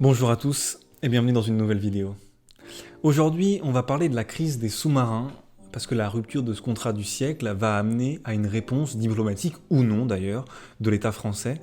Bonjour à tous et bienvenue dans une nouvelle vidéo. Aujourd'hui, on va parler de la crise des sous-marins parce que la rupture de ce contrat du siècle va amener à une réponse diplomatique ou non d'ailleurs de l'État français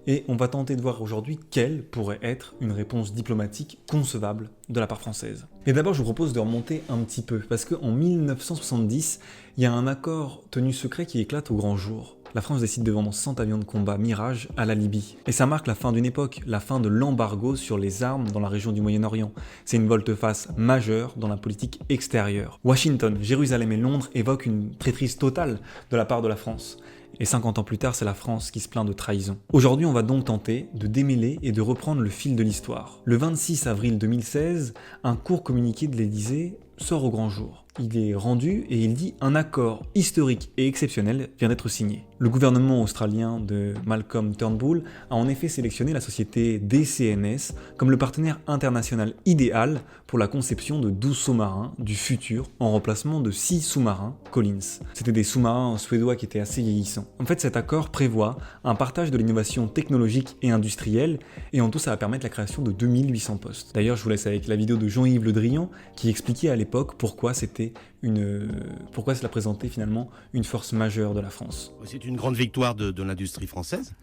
et on va tenter de voir aujourd'hui quelle pourrait être une réponse diplomatique concevable de la part française. Et d'abord, je vous propose de remonter un petit peu parce qu'en 1970, il y a un accord tenu secret qui éclate au grand jour. La France décide de vendre 100 avions de combat Mirage à la Libye. Et ça marque la fin d'une époque, la fin de l'embargo sur les armes dans la région du Moyen-Orient. C'est une volte-face majeure dans la politique extérieure. Washington, Jérusalem et Londres évoquent une traîtrise totale de la part de la France. Et 50 ans plus tard, c'est la France qui se plaint de trahison. Aujourd'hui, on va donc tenter de démêler et de reprendre le fil de l'histoire. Le 26 avril 2016, un court communiqué de l'Élysée sort au grand jour. Il est rendu et il dit « Un accord historique et exceptionnel vient d'être signé ». Le gouvernement australien de Malcolm Turnbull a en effet sélectionné la société DCNS comme le partenaire international idéal pour la conception de 12 sous-marins du futur en remplacement de 6 sous-marins Collins. C'était des sous-marins suédois qui étaient assez vieillissants. En fait, cet accord prévoit un partage de l'innovation technologique et industrielle et en tout, ça va permettre la création de 2800 postes. D'ailleurs, je vous laisse avec la vidéo de Jean-Yves Le Drian qui expliquait à l'époque pourquoi cela présentait finalement une force majeure de la France. C'est une grande victoire de l'industrie française,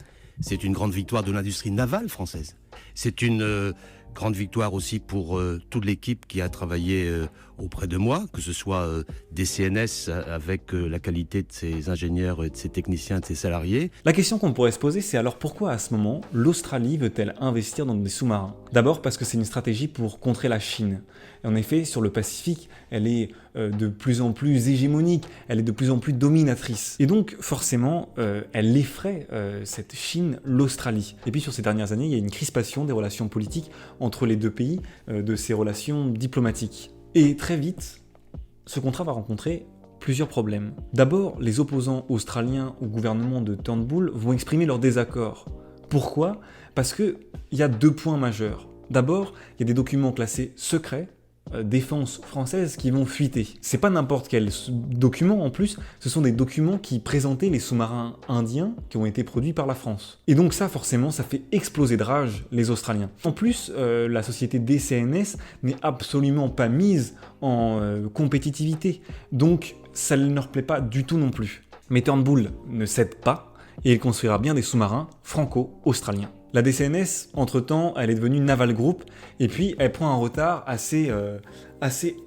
c'est une grande victoire de l'industrie navale française, c'est une grande victoire aussi pour toute l'équipe qui a travaillé auprès de moi, que ce soit des CNS avec la qualité de ses ingénieurs, de ses techniciens, de ses salariés. La question qu'on pourrait se poser, c'est alors pourquoi à ce moment l'Australie veut-elle investir dans des sous-marins? D'abord parce que c'est une stratégie pour contrer la Chine. Et en effet, sur le Pacifique, elle est de plus en plus hégémonique, elle est de plus en plus dominatrice. Et donc, forcément, elle effraie cette Chine, l'Australie. Et puis, sur ces dernières années, il y a une crispation des relations politiques entre les deux pays, de ces relations diplomatiques. Et très vite, ce contrat va rencontrer plusieurs problèmes. D'abord, les opposants australiens au gouvernement de Turnbull vont exprimer leur désaccord. Pourquoi? Parce qu'il y a deux points majeurs. D'abord, il y a des documents classés secrets, défense française, qui vont fuiter. C'est pas n'importe quel document en plus, ce sont des documents qui présentaient les sous-marins indiens qui ont été produits par la France. Et donc ça, forcément, ça fait exploser de rage les Australiens. En plus, la société DCNS n'est absolument pas mise en compétitivité, donc ça ne leur plaît pas du tout non plus. Mais Turnbull ne cède pas, et il construira bien des sous-marins franco-australiens. La DCNS, entre-temps, elle est devenue Naval Group, et puis elle prend un retard assez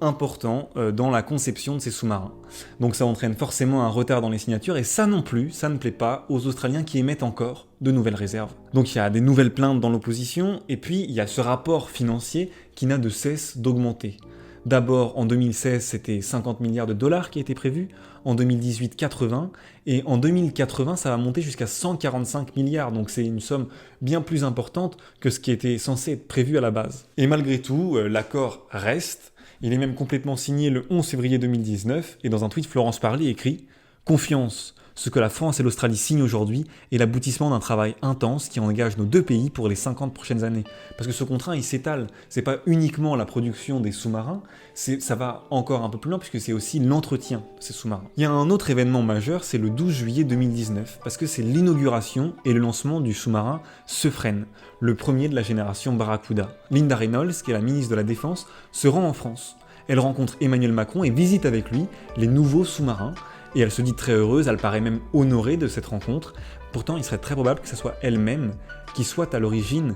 important dans la conception de ces sous-marins. Donc ça entraîne forcément un retard dans les signatures, et ça non plus, ça ne plaît pas aux Australiens qui émettent encore de nouvelles réserves. Donc il y a des nouvelles plaintes dans l'opposition, et puis il y a ce rapport financier qui n'a de cesse d'augmenter. D'abord, en 2016, c'était 50 milliards de dollars qui étaient prévus, en 2018, 80, et en 2080, ça va monter jusqu'à 145 milliards, donc c'est une somme bien plus importante que ce qui était censé être prévu à la base. Et malgré tout, l'accord reste, il est même complètement signé le 11 février 2019, et dans un tweet, Florence Parly écrit « Confiance ». Ce que la France et l'Australie signent aujourd'hui est l'aboutissement d'un travail intense qui engage nos deux pays pour les 50 prochaines années. Parce que ce contrat, il s'étale. C'est pas uniquement la production des sous-marins, ça va encore un peu plus loin puisque c'est aussi l'entretien de ces sous-marins. Il y a un autre événement majeur, c'est le 12 juillet 2019, parce que c'est l'inauguration et le lancement du sous-marin Suffren, le premier de la génération Barracuda. Linda Reynolds, qui est la ministre de la Défense, se rend en France. Elle rencontre Emmanuel Macron et visite avec lui les nouveaux sous-marins. Et elle se dit très heureuse, elle paraît même honorée de cette rencontre. Pourtant, il serait très probable que ce soit elle-même qui soit à l'origine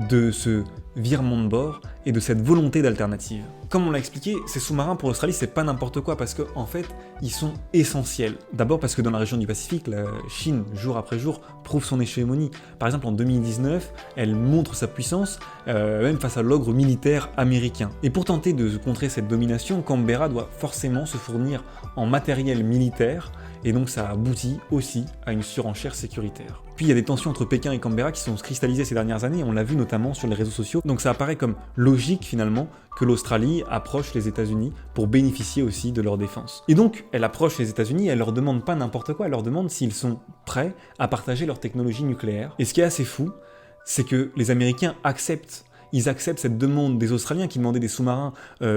de ce virement de bord et de cette volonté d'alternative. Comme on l'a expliqué, ces sous-marins pour l'Australie, c'est pas n'importe quoi parce qu'en fait, ils sont essentiels. D'abord parce que dans la région du Pacifique, la Chine, jour après jour, prouve son hégémonie. Par exemple, en 2019, elle montre sa puissance, même face à l'ogre militaire américain. Et pour tenter de contrer cette domination, Canberra doit forcément se fournir en matériel militaire, et donc ça aboutit aussi à une surenchère sécuritaire. Puis il y a des tensions entre Pékin et Canberra qui sont cristallisées ces dernières années, on l'a vu notamment sur les réseaux sociaux, donc ça apparaît comme logique finalement que l'Australie approche les États-Unis pour bénéficier aussi de leur défense. Et donc elle approche les États-Unis, elle leur demande pas n'importe quoi, elle leur demande s'ils sont prêts à partager leur technologie nucléaire. Et ce qui est assez fou, c'est que les Américains acceptent. Ils acceptent cette demande des Australiens qui demandaient des sous-marins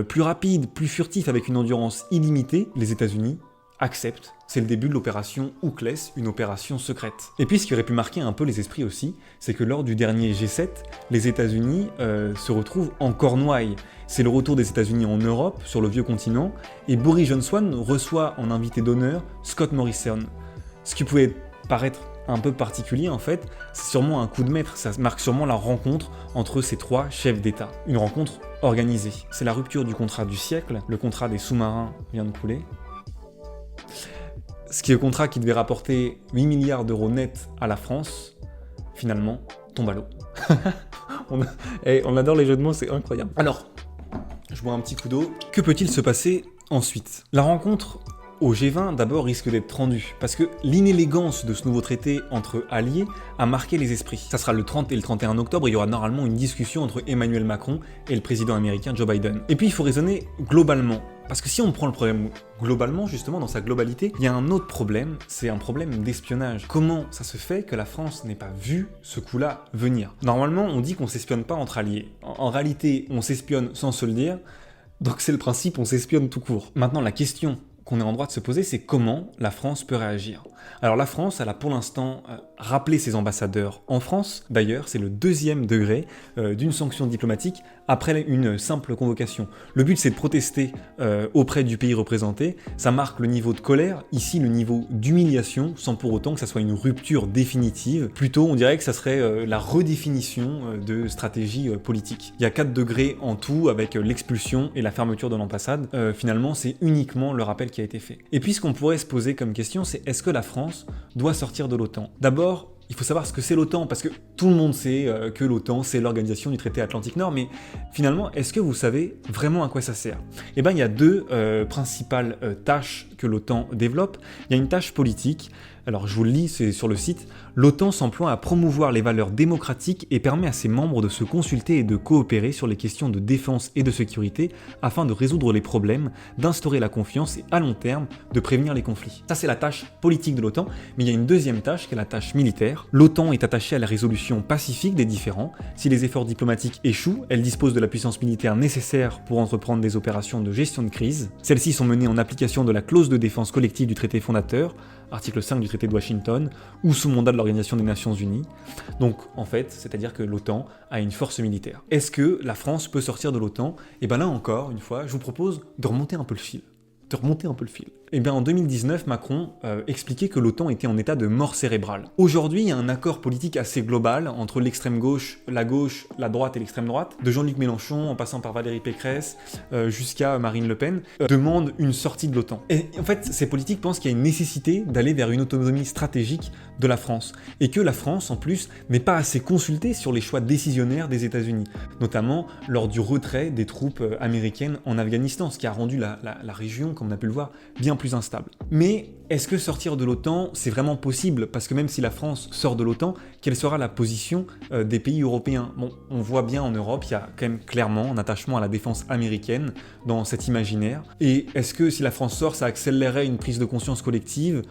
plus rapides, plus furtifs, avec une endurance illimitée. Les États-Unis accepte. C'est le début de l'opération Ouclès, une opération secrète. Et puis ce qui aurait pu marquer un peu les esprits aussi, c'est que lors du dernier G7, les États-Unis se retrouvent en cornouailles. C'est le retour des États-Unis en Europe, sur le vieux continent, et Boris Johnson reçoit en invité d'honneur Scott Morrison. Ce qui pouvait paraître un peu particulier en fait, c'est sûrement un coup de maître, ça marque sûrement la rencontre entre ces trois chefs d'État. Une rencontre organisée. C'est la rupture du contrat du siècle, le contrat des sous-marins vient de couler. Ce qui est le contrat qui devait rapporter 8 milliards d'euros nets à la France, finalement, tombe à l'eau. on adore les jeux de mots, c'est incroyable. Alors, je bois un petit coup d'eau. Que peut-il se passer ensuite? La rencontre au G20, d'abord, risque d'être tendue, parce que l'inélégance de ce nouveau traité entre alliés a marqué les esprits. Ça sera le 30 et le 31 octobre, il y aura normalement une discussion entre Emmanuel Macron et le président américain Joe Biden. Et puis il faut raisonner globalement, parce que si on prend le problème globalement, justement, dans sa globalité, il y a un autre problème, c'est un problème d'espionnage. Comment ça se fait que la France n'ait pas vu ce coup-là venir? Normalement, on dit qu'on s'espionne pas entre alliés. En réalité, on s'espionne sans se le dire, donc c'est le principe, on s'espionne tout court. Maintenant, la question qu'on est en droit de se poser, c'est comment la France peut réagir. Alors la France, elle a pour l'instant rappelé ses ambassadeurs en France. D'ailleurs, c'est le deuxième degré d'une sanction diplomatique après une simple convocation. Le but, c'est de protester auprès du pays représenté. Ça marque le niveau de colère, ici le niveau d'humiliation, sans pour autant que ça soit une rupture définitive. Plutôt, on dirait que ça serait la redéfinition de stratégie politique. Il y a 4 degrés en tout, avec l'expulsion et la fermeture de l'ambassade. Finalement, c'est uniquement le rappel qui a été fait. Et puis, ce qu'on pourrait se poser comme question, c'est est-ce que la France doit sortir de l'OTAN? D'abord, il faut savoir ce que c'est l'OTAN, parce que tout le monde sait que l'OTAN, c'est l'organisation du traité Atlantique Nord, mais finalement, est-ce que vous savez vraiment à quoi ça sert? Eh bien, il y a deux principales tâches que l'OTAN développe. Il y a une tâche politique. Alors, je vous le lis, c'est sur le site. L'OTAN s'emploie à promouvoir les valeurs démocratiques et permet à ses membres de se consulter et de coopérer sur les questions de défense et de sécurité afin de résoudre les problèmes, d'instaurer la confiance et, à long terme, de prévenir les conflits. Ça, c'est la tâche politique de l'OTAN, mais il y a une deuxième tâche qui est la tâche militaire. L'OTAN est attachée à la résolution pacifique des différends. Si les efforts diplomatiques échouent, elle dispose de la puissance militaire nécessaire pour entreprendre des opérations de gestion de crise. Celles-ci sont menées en application de la clause de défense collective du traité fondateur, article 5 du traité de Washington, ou sous mandat de l'Organisation des Nations Unies. Donc, en fait, c'est-à-dire que l'OTAN a une force militaire. Est-ce que la France peut sortir de l'OTAN? Et bien là encore, une fois, je vous propose de remonter un peu le fil. Et bien en 2019, Macron expliquait que l'OTAN était en état de mort cérébrale. Aujourd'hui, il y a un accord politique assez global entre l'extrême gauche, la droite et l'extrême droite, de Jean-Luc Mélenchon en passant par Valérie Pécresse jusqu'à Marine Le Pen, demandent une sortie de l'OTAN. Et en fait, ces politiques pensent qu'il y a une nécessité d'aller vers une autonomie stratégique de la France, et que la France, en plus, n'est pas assez consultée sur les choix décisionnaires des États-Unis, notamment lors du retrait des troupes américaines en Afghanistan, ce qui a rendu la région, comme on a pu le voir, bien plus instable. Mais est-ce que sortir de l'OTAN, c'est vraiment possible? Parce que même si la France sort de l'OTAN, quelle sera la position des pays européens? Bon, on voit bien en Europe, il y a quand même clairement un attachement à la défense américaine dans cet imaginaire. Et est-ce que si la France sort, ça accélérerait une prise de conscience collective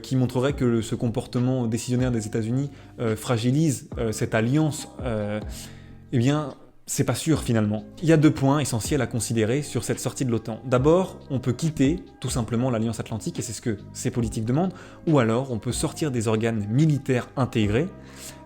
qui montrerait que ce comportement décisionnaire des États-Unis fragilise cette alliance? Eh bien, c'est pas sûr finalement. Il y a 2 points essentiels à considérer sur cette sortie de l'OTAN. D'abord, on peut quitter tout simplement l'Alliance Atlantique, et c'est ce que ces politiques demandent, ou alors on peut sortir des organes militaires intégrés,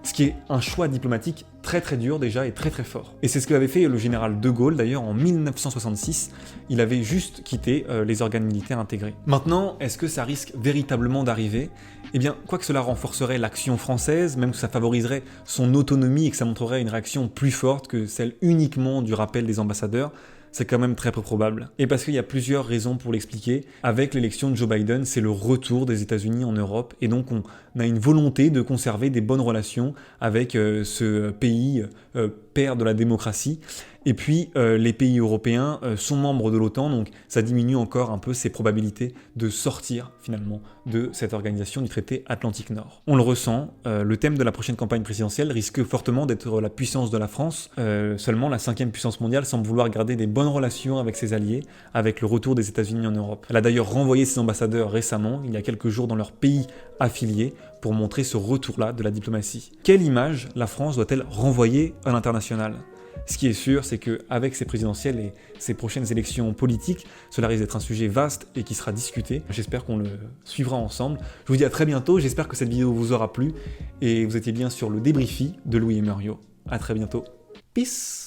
ce qui est un choix diplomatique très très dur déjà et très très fort. Et c'est ce qu'avait fait le général de Gaulle d'ailleurs en 1966, il avait juste quitté les organes militaires intégrés. Maintenant, est-ce que ça risque véritablement d'arriver? Eh bien, quoi que cela renforcerait l'action française, même que ça favoriserait son autonomie et que ça montrerait une réaction plus forte que celle uniquement du rappel des ambassadeurs, c'est quand même très peu probable. Et parce qu'il y a plusieurs raisons pour l'expliquer. Avec l'élection de Joe Biden, c'est le retour des États-Unis en Europe, et donc on a une volonté de conserver des bonnes relations avec ce pays père de la démocratie. Et puis les pays européens sont membres de l'OTAN, donc ça diminue encore un peu ses probabilités de sortir finalement de cette organisation du traité Atlantique Nord. On le ressent, le thème de la prochaine campagne présidentielle risque fortement d'être la puissance de la France. Seulement la 5e puissance mondiale semble vouloir garder des bonnes relations avec ses alliés, avec le retour des États-Unis en Europe. Elle a d'ailleurs renvoyé ses ambassadeurs récemment, il y a quelques jours, dans leur pays affiliés, pour montrer ce retour-là de la diplomatie. Quelle image la France doit-elle renvoyer à l'international ? Ce qui est sûr, c'est qu'avec ces présidentielles et ces prochaines élections politiques, cela risque d'être un sujet vaste et qui sera discuté. J'espère qu'on le suivra ensemble. Je vous dis à très bientôt, j'espère que cette vidéo vous aura plu et vous étiez bien sur le débriefing de Louis et Muriot. À très bientôt. Peace!